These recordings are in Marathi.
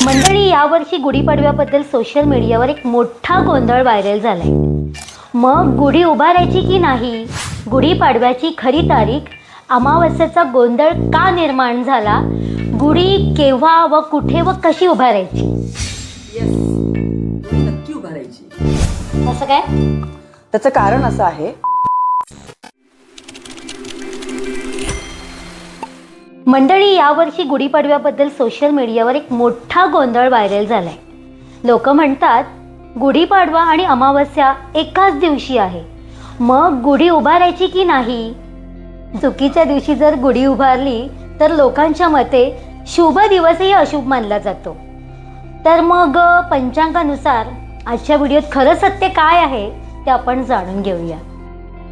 मंडळी, यावर्षी गुढीपाडव्याबद्दल सोशल मीडियावर एक मोठा गोंधळ व्हायरल झालाय. मग गुढी उभारायची की नाही, गुढीपाडव्याची खरी तारीख, अमावस्येचा गोंधळ का निर्माण झाला, गुढी केव्हा व कुठे व कशी उभारायची. येस, नक्की उभारायची. असं काय? त्याचं कारण असं आहे, मंडळी, यावर्षी गुढीपाडव्याबद्दल सोशल मीडियावर एक मोठा गोंधळ व्हायरल झालाय. लोक म्हणतात गुढीपाडवा आणि अमावस्या एकाच दिवशी आहे, मग गुढी उभारायची की नाही. चुकीच्या दिवशी जर गुढी उभारली तर लोकांच्या मते शुभ दिवसही अशुभ मानला जातो. तर मग पंचांगानुसार आजच्या व्हिडिओत खरं सत्य काय आहे ते आपण जाणून घेऊया.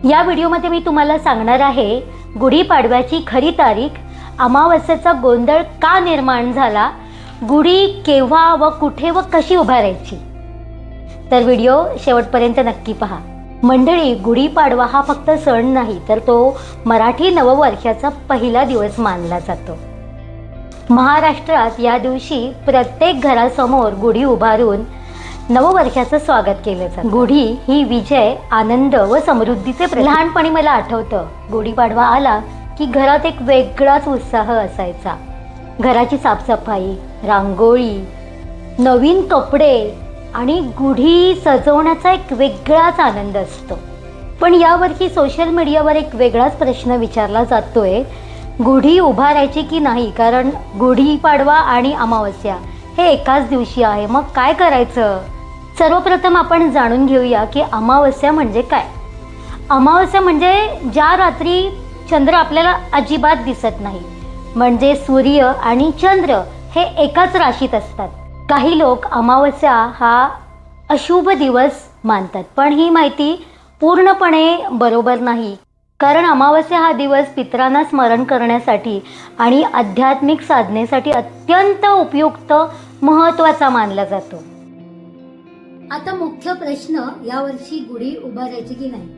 या व्हिडिओमध्ये मी तुम्हाला सांगणार आहे गुढीपाडव्याची खरी तारीख, अमावस्येचा गोंधळ का निर्माण झाला, गुढी केव्हा व कुठे व कशी उभारायची. तर व्हिडिओ शेवटपर्यंत नक्की पहा. मंडळी, गुढीपाडवा हा फक्त सण नाही, तर तो मराठी नववर्षाचा पहिला दिवस मानला जातो. महाराष्ट्रात या दिवशी प्रत्येक घरासमोर गुढी उभारून नववर्षाचं स्वागत केलं जातं. गुढी ही विजय, आनंद व समृद्धीचे प्रतीक. लहानपणी मला आठवतं, गुढीपाडवा आला की घरात एक वेगळाच उत्साह असायचा. घराची साफसफाई, रांगोळी, नवीन कपडे आणि गुढी सजवण्याचा एक वेगळाच आनंद असतो. पण यावर्षी सोशल मीडियावर एक वेगळाच प्रश्न विचारला जातोय, गुढी उभारायची की नाही, कारण गुढीपाडवा आणि अमावस्या हे एकाच दिवशी आहे, मग काय करायचं. सर्वप्रथम आपण जाणून घेऊया की अमावस्या म्हणजे काय. अमावस्या म्हणजे ज्या रात्री चंद्र आपल्याला अजिबात दिसत नाही, म्हणजे सूर्य आणि चंद्र हे एकाच राशीत असतात. काही लोक अमावस्या हा अशुभ दिवस मानतात, पण ही माहिती पूर्णपणे बरोबर नाही. कारण अमावस्या हा दिवस पितरांना स्मरण करण्यासाठी आणि आध्यात्मिक साधनेसाठी अत्यंत उपयुक्त, महत्त्वाचा मानला जातो. आता मुख्य प्रश्न, यावर्षी गुढी उभारायची की नाही.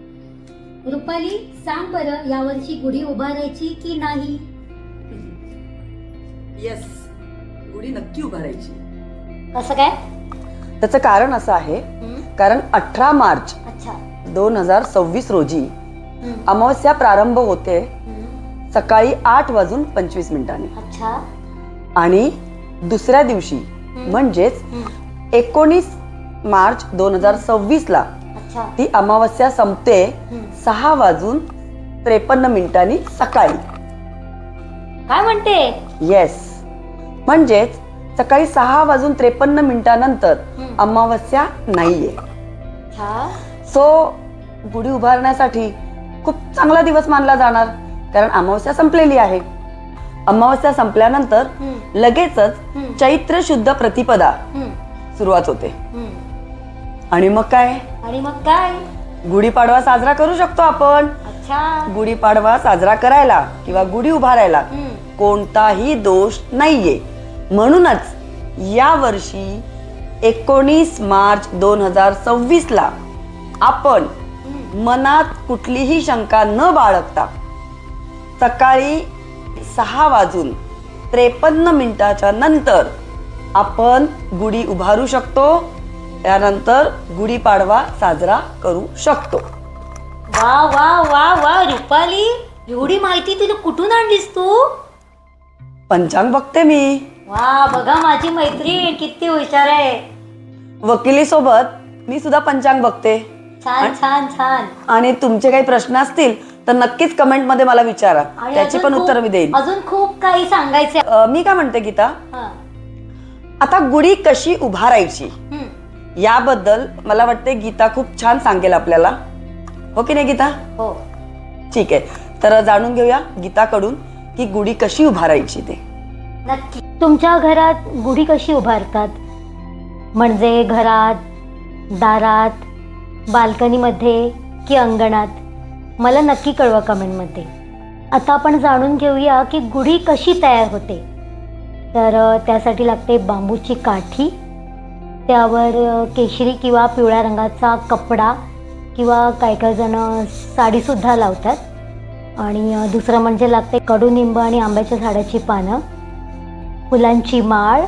रुपाली, सांग बरं, यावर्षी गुढी उभारायची की नाही. येस, गुढी नक्की उभारायची. कसं काय? त्याचं कारण असं आहे, कारण 18 मार्च अच्छा 2026 रोजी अमावस्या प्रारंभ होते सकाळी 8:25 अच्छा. आणि दुसऱ्या दिवशी म्हणजेच 19 मार्च 2026 ला अच्छा ती अमावस्या संपते 6:53 सकाळी. काय म्हणते? येस, म्हणजेच सकाळी 6:53 नंतर अमावस्या नाहीये. अच्छा. सो गुढी उभारण्यासाठी खूप चांगला दिवस मानला जाणार, कारण अमावस्या संपलेली आहे. अमावस्या संपल्यानंतर लगेचच चैत्र शुद्ध प्रतिपदा सुरुवात होते. आणि मग काय, गुढीपाडवा साजरा करू शकतो आपण. अच्छा. गुढीपाडवा साजरा करायला किंवा गुढी उभारायला कोणताही दोष नाहीये. म्हणूनच या वर्षी 19 मार्च 2026 ला आपण मनात कुठलीही शंका न बाळगता सकाळी 6:53 नंतर आपण गुढी उभारू शकतो. त्यानंतर गुढीपाडवा साजरा करू शकतो. वा वा वा वा रुपाली, एवढी माहिती तुला कुठून आणलीस तू? पंचांग बघते मी. वा, बघा माझी मैत्रीण किती हुशार आहे. वकिली सोबत मी सुद्धा पंचांग बघते. छान छान छान. आणि तुमचे काही प्रश्न असतील तर नक्कीच कमेंट मध्ये मला विचारा, त्याची पण उत्तर मी देईन. अजून खूप काही सांगायचे. मी काय म्हणते गीता, आता गुढी कशी उभारायची याबद्दल मला वाटते गीता खूप छान सांगेल आपल्याला, हो की नाही गीता? हो. ठीक आहे, तर जाणून घेऊया गीताकडून की गुढी कशी उभारायची ते. नक्की. तुमच्या घरात गुढी कशी उभारतात, म्हणजे घरात, दारात, बाल्कनीमध्ये की अंगणात, मला नक्की कळवा कमेंटमध्ये. आता आपण जाणून घेऊया की गुढी कशी तयार होते. तर त्यासाठी लागते बांबूची काठी, त्यावर केशरी किंवा पिवळ्या रंगाचा कपडा किंवा काही जण साडीसुद्धा लावतात. आणि दुसरं म्हणजे लागते कडुनिंब आणि आंब्याच्या झाडाची पानं, फुलांची माळ,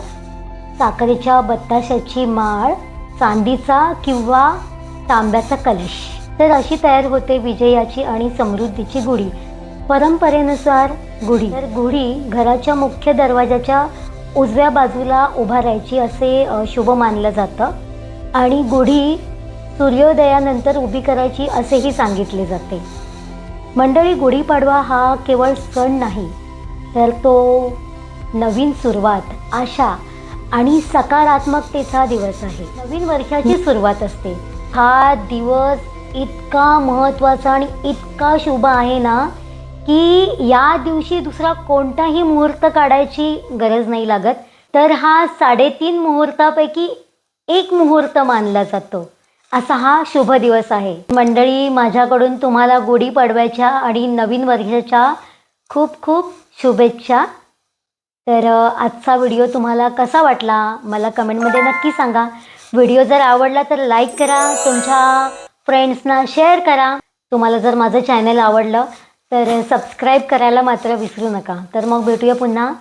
साखरेच्या बत्ताशाची माळ, चांदीचा किंवा तांब्याचा कलश. तर अशी तयार होते विजयाची आणि समृद्धीची गुढी. परंपरेनुसार गुढी तर गुढी घराच्या मुख्य दरवाजाच्या उजव्या बाजूला उभारायची असे शुभ मानलं जातं आणि गुढी सूर्योदयानंतर उभी करायची असेही सांगितले जाते. मंडळी, गुढीपाडवा हा केवळ सण नाही, तर तो नवीन सुरुवात, आशा आणि सकारात्मकतेचा दिवस आहे. नवीन वर्षाची सुरुवात असते. हा दिवस इतका महत्त्वाचा आणि इतका शुभ आहे ना की या दिवशी दुसरा कोणताही मुहूर्त काढायची गरज नाही लागत. तर हा 3.5 मुहूर्तापैकी एक मुहूर्त मानला जातो असा हा शुभ दिवस आहे. मंडळी, माझ्याकडून तुम्हाला गुढीपाडव्याच्या आणि नवीन वर्षाच्या खूप खूप शुभेच्छा. तर आजचा व्हिडिओ तुम्हाला कसा वाटला मला कमेंटमध्ये नक्की सांगा. व्हिडिओ जर आवडला तर लाईक करा, तुमच्या फ्रेंड्सना शेअर करा. तुम्हाला जर माझं चॅनल आवडलं तर सबस्क्राईब करायला मात्र विसरू नका. तर मग भेटूया पुन्हा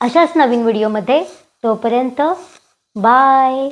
अशाच नवीन व्हिडिओमध्ये. तोपर्यंत बाय.